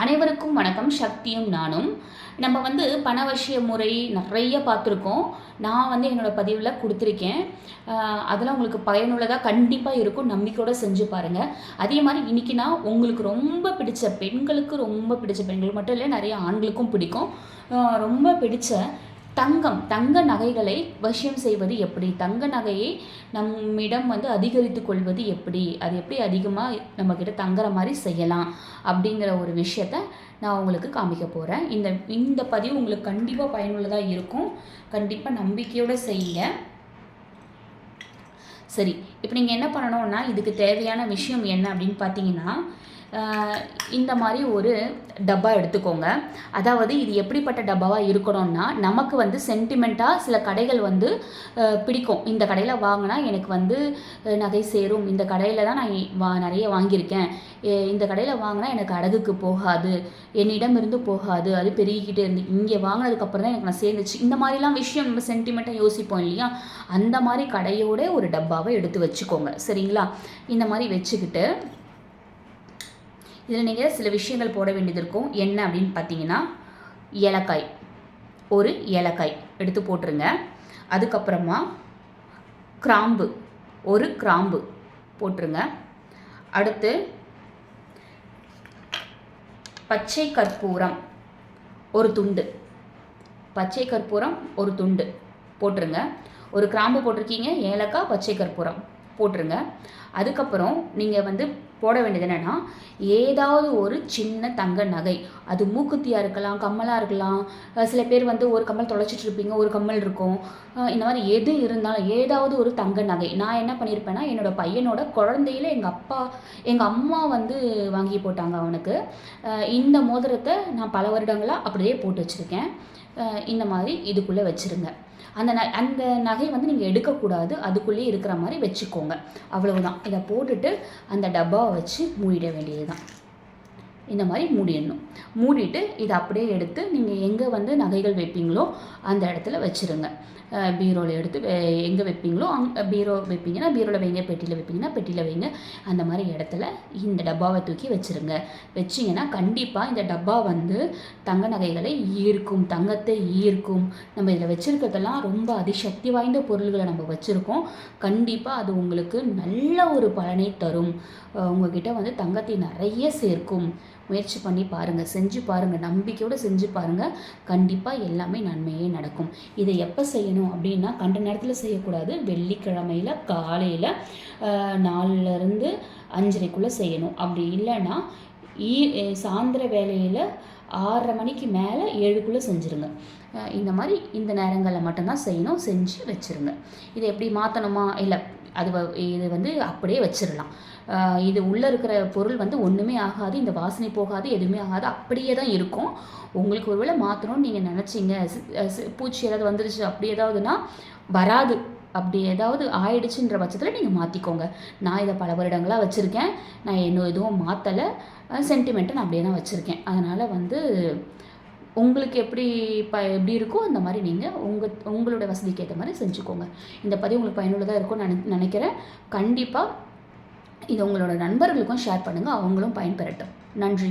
அனைவருக்கும் வணக்கம். சக்தியும் நானும். நம்ம பணவசிய முறை நிறைய பார்த்துருக்கோம். நான் என்னோடய பதிவில் கொடுத்துருக்கேன். அதெல்லாம் உங்களுக்கு பயனுள்ளதாக கண்டிப்பாக இருக்கும். நம்பிக்கையோடு செஞ்சு பாருங்கள். அதே மாதிரி இன்றைக்கி நான் உங்களுக்கு ரொம்ப பிடிச்ச பெண்களுக்கு பெண்களுக்கு மட்டும் இல்லை, நிறைய ஆண்களுக்கும் பிடிக்கும். ரொம்ப பிடிச்ச தங்க நகைகளை வசியம் செய்வது எப்படி, தங்க நகையை நம்மிடம் அதிகரித்து கொள்வது எப்படி, அது எப்படி அதிகமாக நம்மக்கிட்ட தங்குற மாதிரி செய்யலாம் அப்படிங்கிற ஒரு விஷயத்த நான் உங்களுக்கு காமிக்க போகிறேன். இந்த பதிவு உங்களுக்கு கண்டிப்பாக பயனுள்ளதாக இருக்கும். கண்டிப்பாக நம்பிக்கையோடு செய்யுங்க. சரி, இப்போ நீங்கள் என்ன பண்ணணும்னா, இதுக்கு தேவையான விஷயம் என்ன அப்படின்னு பார்த்தீங்கன்னா, இந்த மாதிரி ஒரு டப்பா எடுத்துக்கோங்க. அதாவது இது எப்படிப்பட்ட டப்பாவாக இருக்கணும்னா, நமக்கு சென்டிமெண்ட்டாக சில கடைகள் பிடிக்கும். இந்த கடையில் வாங்கினா எனக்கு நகை சேரும், இந்த கடையில் தான் நான் நிறைய வாங்கியிருக்கேன், இந்த கடையில் வாங்கினா எனக்கு அடகுக்கு போகாது, என்னிடமிருந்து போகாது, அது பெருகிக்கிட்டே இருந்து இங்கே வாங்கினதுக்கப்புறம் தான் எனக்கு நான் சேர்ந்துச்சு. இந்த மாதிரிலாம் விஷயம் நம்ம சென்டிமெண்ட்டாக யோசிப்போம் இல்லையா? அந்த மாதிரி கடையோட ஒரு டப்பாவை எடுத்து வச்சுக்கோங்க. சரிங்களா? இந்த மாதிரி வச்சுக்கிட்டு இதில் நீங்கள் சில விஷயங்கள் போட வேண்டியது இருக்கும். என்ன அப்படின்னு பார்த்தீங்கன்னா, ஏலக்காய், ஒரு ஏலக்காய் எடுத்து போட்டுருங்க. அதுக்கப்புறமா கிராம்பு, ஒரு கிராம்பு போட்டுருங்க. அடுத்து பச்சை கற்பூரம் ஒரு துண்டு, பச்சை கற்பூரம் ஒரு துண்டு போட்டுருங்க. ஒரு கிராம்பு போட்டிருக்கீங்க, ஏலக்காய், பச்சை கற்பூரம் போட்டுருங்க. அதுக்கப்புறம் நீங்கள் போட வேண்டியது என்னென்னா, ஏதாவது ஒரு சின்ன தங்க நகை, அது மூக்குத்தியாக இருக்கலாம், கம்மலாக இருக்கலாம். சில பேர் ஒரு கம்மல் தொலைச்சிட்டு இருப்பீங்க, ஒரு கம்மல் இருக்கும். இந்த மாதிரி எது இருந்தாலும் ஏதாவது ஒரு தங்க நகை. நான் என்ன பண்ணியிருப்பேன்னா, என்னோடய பையனோட குழந்தையில எங்கள் அம்மா வாங்கி போட்டாங்க அவனுக்கு. இந்த மோதிரத்தை நான் பல வருடங்களாக அப்படியே போட்டு வச்சுருக்கேன். இந்த மாதிரி இதுக்குள்ளே வச்சுருங்க. அந்த நகை நீங்கள் எடுக்கக்கூடாது, அதுக்குள்ளேயே இருக்கிற மாதிரி வச்சுக்கோங்க. அவ்வளவுதான். இதை போட்டுட்டு அந்த டப்பாவை வச்சு மூடிட வேண்டியது தான். இந்த மாதிரி மூடிடணும். மூடிட்டு இதை அப்படியே எடுத்து நீங்கள் எங்கே நகைகள் வைப்பீங்களோ அந்த இடத்துல வச்சுருங்க. பீரோவில் எடுத்து எங்கே வைப்பீங்களோ பீரோ வைப்பீங்கன்னா பீரோவில் வைங்க, பெட்டியில் வைப்பீங்கன்னா பெட்டியில் வைங்க. அந்த மாதிரி இடத்துல இந்த டப்பாவை தூக்கி வச்சுருங்க. வச்சிங்கன்னா கண்டிப்பாக இந்த டப்பா தங்க நகைகளை ஈர்க்கும், தங்கத்தை ஈர்க்கும். நம்ம இதில் வச்சுருக்கிறதெல்லாம் ரொம்ப அதிசக்தி வாய்ந்த பொருள்களை நம்ம வச்சுருக்கோம். கண்டிப்பாக அது உங்களுக்கு நல்ல ஒரு பலனை தரும். உங்கள்கிட்ட தங்கத்தை நிறைய சேர்க்கும். முயற்சி பண்ணி பாருங்கள், செஞ்சு பாருங்கள், நம்பிக்கையோடு செஞ்சு பாருங்கள். கண்டிப்பாக எல்லாமே நன்மையே நடக்கும். இதை எப்போ செய்யணும் அப்படின்னா, கண்ட நேரத்தில் செய்யக்கூடாது. வெள்ளிக்கிழமையில் காலையில் 4லேருந்து 5:30க்குள்ளே செய்யணும். அப்படி இல்லைன்னா சாயந்தர வேலையில் 6:30 மணிக்கு மேலே 7க்குள்ளே செஞ்சுருங்க. இந்த மாதிரி இந்த நேரங்களில் மட்டும்தான் செய்யணும். செஞ்சு வச்சுருங்க. இதை எப்படி மாற்றணுமா? இல்லை, இது அப்படியே வச்சிடலாம். இது உள்ளே இருக்கிற பொருள் ஒன்றுமே ஆகாது, இந்த வாசனை போகாது, எதுவுமே ஆகாது, அப்படியே தான் இருக்கும். உங்களுக்கு ஒருவேளை மாற்றணும்னு நீங்கள் நினச்சிங்க, பூச்சி ஏதாவது வந்துருச்சு அப்படி ஏதாவதுன்னா வராது. அப்படி ஏதாவது ஆயிடுச்சுன்ற பட்சத்தில் நீங்கள் மாற்றிக்கோங்க. நான் இதை பல வருடங்களாக வச்சுருக்கேன். நான் இன்னும் எதுவும் மாற்றலை. சென்டிமெண்ட்டை நான் அப்படியே தான் வச்சுருக்கேன். அதனால் உங்களுக்கு எப்படி இருக்கோ அந்த மாதிரி நீங்கள் உங்களோட வசதிக்கு ஏற்ற மாதிரி செஞ்சுக்கோங்க. இந்த பதிவு உங்களுக்கு பயனுள்ளதாக இருக்கும்னு நினைக்கிறேன். கண்டிப்பாக இதை உங்களோட நண்பர்களுக்கும் ஷேர் பண்ணுங்கள், அவங்களும் பயன்பெறட்டும். நன்றி.